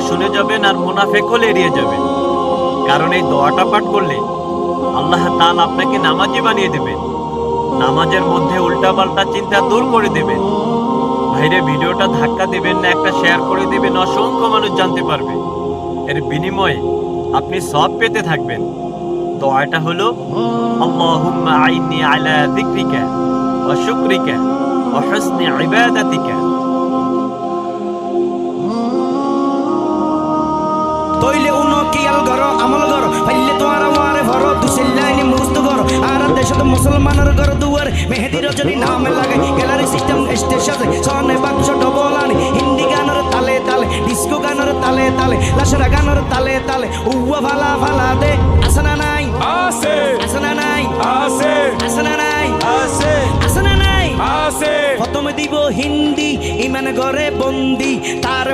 শুনে যাবেন আর মুনাফিক হলে এড়িয়ে যাবেন। কারণ এই দোয়াটা পাঠ করলে আল্লাহ তাআলা আপনাকে নামাজি বানিয়ে দেবেন, নামাজের মধ্যে উল্টাপাল্টা চিন্তা দূর করে দেবেন। ভাইরে, ভিডিওটা ধাক্কা দেবেন না, একটা শেয়ার করে দেবেন, অসংখ্য মানুষ জানতে পারবে। এর বিনিময়ে আপনি সওয়াব পেতে থাকবেন। দোয়াটা হলো আল্লাহুম্মা আইন্নি আলা যিকরিকা ওয়া শুকরিকা ওয়া হুসনি ইবাদাতিকা। তইলে উনো কিয়াল গর আমল গর ফাইলে তোয়ারা ওয়ারে ভর দুসিল্লাইনি মুস্ত গর আর দেশত মুসলমানের গর দুয়ার মেহেদি রজনী নামে লাগে গ্যালারি সিস্টেম স্টেশন সনে বাক্স ডবলানি হিন্দি গানের তালে তালে ডিস্কো গানের তালে তালে লাশরা গানের তালে তালে উয়া ভালা ভালা দে আসনা নাই আছে আসনা নাই আছে আসনা নাই আছে আসনা নাই আছে প্রথমে দিব হিন্দি ইমান গরে বন্দি তার